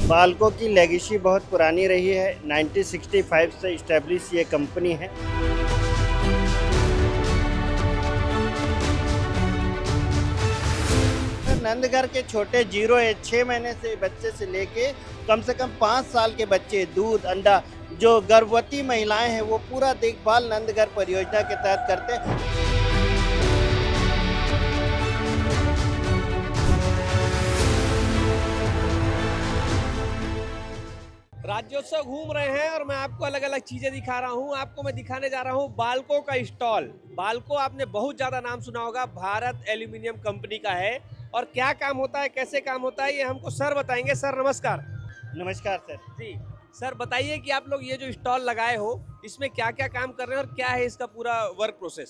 बाल्को की लेगेसी बहुत पुरानी रही है। 1965 से इस्टेब्लिश ये कंपनी है। नंदगढ़ के छोटे 0 एज 6 महीने से बच्चे से लेके कम से कम 5 साल के बच्चे दूध अंडा जो गर्भवती महिलाएं हैं वो पूरा देखभाल नंदगढ़ परियोजना के तहत करते हैं। राज्योत्सव घूम रहे हैं और मैं आपको अलग अलग चीजें दिखा रहा हूँ। आपको मैं दिखाने जा रहा हूँ बाल्को का स्टॉल। बाल्को आपने बहुत ज्यादा नाम सुना होगा, भारत एल्यूमिनियम कंपनी का है। और क्या काम होता है, कैसे काम होता है, ये हमको सर बताएंगे। सर नमस्कार। नमस्कार सर। जी सर, बताइए कि आप लोग ये जो स्टॉल लगाए हो इसमें क्या क्या काम कर रहे हैं और क्या है इसका पूरा वर्क प्रोसेस।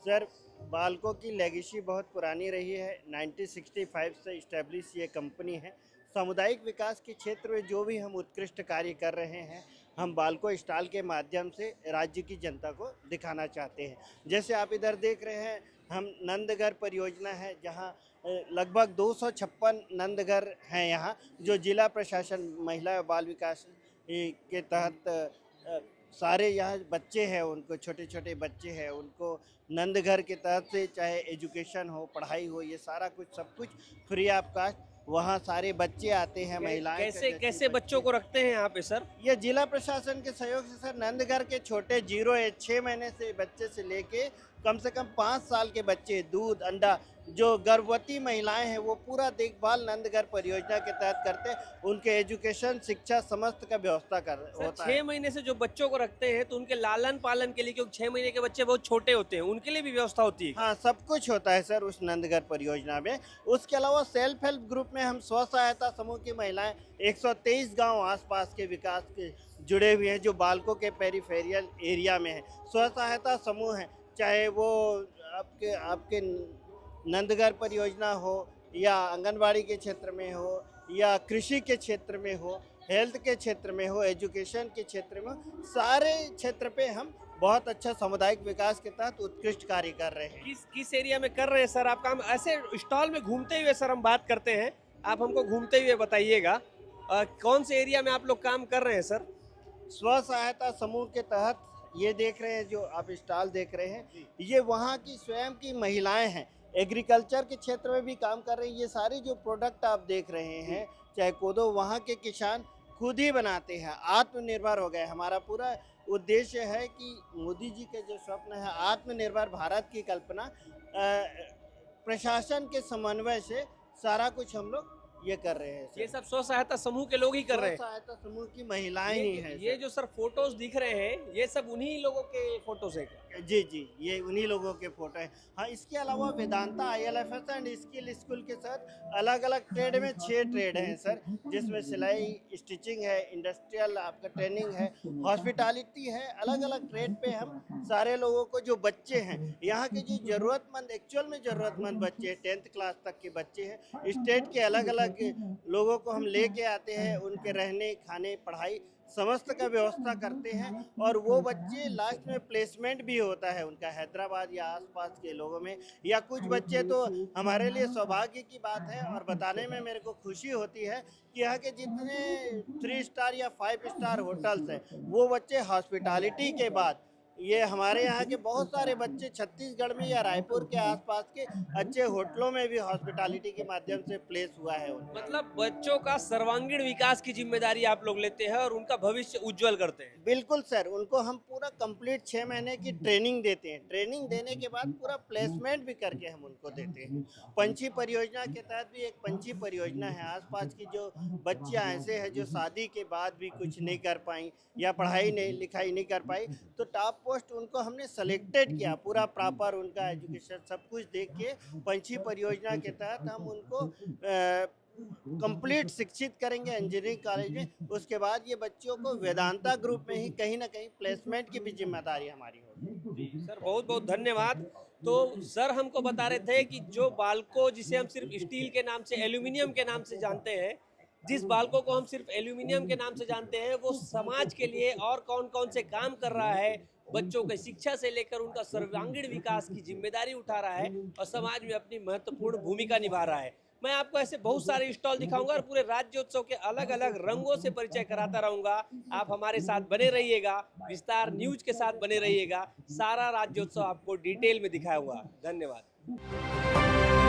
सर, बाल्को की लेगेसी बहुत पुरानी रही है। 1965 से इस्टेब्लिश ये कंपनी है। सामुदायिक विकास के क्षेत्र में जो भी हम उत्कृष्ट कार्य कर रहे हैं, हम बाल्को स्टॉल के माध्यम से राज्य की जनता को दिखाना चाहते हैं। जैसे आप इधर देख रहे हैं, हम नंदगढ़ परियोजना है जहां लगभग 256 नंदगढ़ हैं यहाँ, जो जिला प्रशासन महिला और बाल विकास के तहत सारे यहाँ बच्चे हैं, उनको छोटे छोटे बच्चे हैं, उनको नंदगढ़ के तहत से चाहे एजुकेशन हो, पढ़ाई हो, ये सारा कुछ सब कुछ फ्री ऑफ कास्ट वहाँ सारे बच्चे आते हैं। महिलाएं कैसे कैसे बच्चों को रखते हैं यहाँ पे सर। ये जिला प्रशासन के सहयोग से सर, नंदगढ़ के छोटे 0 एज 6 महीने से बच्चे से लेके कम से कम 5 साल के बच्चे दूध अंडा जो गर्भवती महिलाएं हैं वो पूरा देखभाल नंदगढ़ परियोजना के तहत करते हैं। उनके एजुकेशन शिक्षा समस्त का व्यवस्था कर होता है। 6 महीने से जो बच्चों को रखते हैं तो उनके लालन पालन के लिए, क्योंकि 6 महीने के बच्चे बहुत छोटे होते हैं, उनके लिए भी व्यवस्था होती है। हाँ, सब कुछ होता है सर उस नंदगढ़ परियोजना में। उसके अलावा सेल्फ हेल्प ग्रुप में हम स्व सहायता समूह की महिलाएं 123 गांव आसपास के विकास के जुड़े हुए हैं, जो बाल्को के पेरिफेरियल एरिया में है। स्व सहायता समूह है, चाहे वो आपके नंदगढ़ परियोजना हो या आंगनबाड़ी के क्षेत्र में हो या कृषि के क्षेत्र में हो, हेल्थ के क्षेत्र में हो, एजुकेशन के क्षेत्र में हो, सारे क्षेत्र पे हम बहुत अच्छा सामुदायिक विकास के तहत उत्कृष्ट कार्य कर रहे हैं। किस एरिया में कर रहे हैं सर आप काम। ऐसे स्टॉल में घूमते हुए सर हम बात करते हैं, आप हमको घूमते हुए बताइएगा कौन से एरिया में आप लोग काम कर रहे हैं सर। स्व सहायता समूह के तहत ये देख रहे हैं, जो आप स्टॉल देख रहे हैं, ये वहाँ की स्वयं की महिलाएं हैं। एग्रीकल्चर के क्षेत्र में भी काम कर रही है। ये सारे जो प्रोडक्ट आप देख रहे हैं, चाहे कोदो, वहाँ के किसान खुद ही बनाते हैं, आत्मनिर्भर हो गए। हमारा पूरा उद्देश्य है कि मोदी जी के जो स्वप्न है आत्मनिर्भर भारत की कल्पना, प्रशासन के समन्वय से सारा कुछ हम लोग ये कर रहे हैं। ये सब स्व सहायता समूह के लोग ही कर रहे हैं। स्व सहायता समूह की महिलाएं ही हैं। ये जो सर फोटोज दिख रहे हैं ये सब उन्हीं लोगों के फोटोज है। जी जी, ये उन्हीं लोगों के फोटो हैं। हाँ, इसके अलावा Vedanta ILFS and skill school के साथ अलग अलग ट्रेड में 6 ट्रेड हैं सर, जिसमें सिलाई, स्टिचिंग है, इंडस्ट्रियल आपका ट्रेनिंग है, हॉस्पिटैलिटी है। अलग अलग ट्रेड पे हम सारे लोगों को, जो बच्चे हैं यहाँ के, जो ज़रूरतमंद, एक्चुअल में ज़रूरतमंद बच्चे 10th क्लास तक के बच्चे हैं, स्टेट के अलग अलग लोगों को हम लेके आते हैं। उनके रहने, खाने, पढ़ाई समस्त का व्यवस्था करते हैं। और वो बच्चे लास्ट में प्लेसमेंट भी होता है उनका हैदराबाद या आसपास के लोगों में, या कुछ बच्चे तो हमारे लिए सौभाग्य की बात है और बताने में मेरे को खुशी होती है कि यहाँ के जितने 3 स्टार या 5 स्टार होटल्स हैं, वो बच्चे हॉस्पिटैलिटी के बाद, ये हमारे यहाँ के बहुत सारे बच्चे छत्तीसगढ़ में या रायपुर के आसपास के अच्छे होटलों में भी हॉस्पिटैलिटी के माध्यम से प्लेस हुआ है उनका। मतलब बच्चों का सर्वांगीण विकास की जिम्मेदारी आप लोग लेते हैं और उनका भविष्य उज्जवल करते हैं। बिल्कुल सर, उनको हम पूरा कंप्लीट 6 महीने की ट्रेनिंग देते हैं। ट्रेनिंग देने के बाद पूरा प्लेसमेंट भी करके हम उनको देते हैं। पंछी परियोजना के तहत भी एक पंछी परियोजना है। आसपास की जो बच्चियां ऐसे हैं जो शादी के बाद भी कुछ नहीं कर पाई या पढ़ाई नहीं लिखाई नहीं कर पाई, तो टॉप पोस्ट उनको हमने सेलेक्टेड किया, पूरा प्रॉपर उनका एजुकेशन सब कुछ देख के पंछी परियोजना के तहत हम उनको कंप्लीट शिक्षित करेंगे इंजीनियरिंग कॉलेज में। उसके बाद ये बच्चों को वेदांता ग्रुप में ही कहीं ना कहीं प्लेसमेंट की भी जिम्मेदारी हमारी होगी। सर बहुत बहुत धन्यवाद। तो सर हमको बता रहे थे कि जो बाल्को, जिसे हम सिर्फ स्टील के नाम से, एल्यूमिनियम के नाम से जानते हैं, जिस बाल्को को हम सिर्फ एल्यूमिनियम के नाम से जानते हैं, वो समाज के लिए और कौन कौन से काम कर रहा है, बच्चों की शिक्षा से लेकर उनका सर्वांगीण विकास की जिम्मेदारी उठा रहा है और समाज में अपनी महत्वपूर्ण भूमिका निभा रहा है। मैं आपको ऐसे बहुत सारे स्टॉल दिखाऊंगा और पूरे राज्योत्सव के अलग अलग रंगों से परिचय कराता रहूंगा। आप हमारे साथ बने रहिएगा, विस्तार न्यूज के साथ बने रहिएगा। सारा राज्योत्सव आपको डिटेल में दिखाया हुआ। धन्यवाद।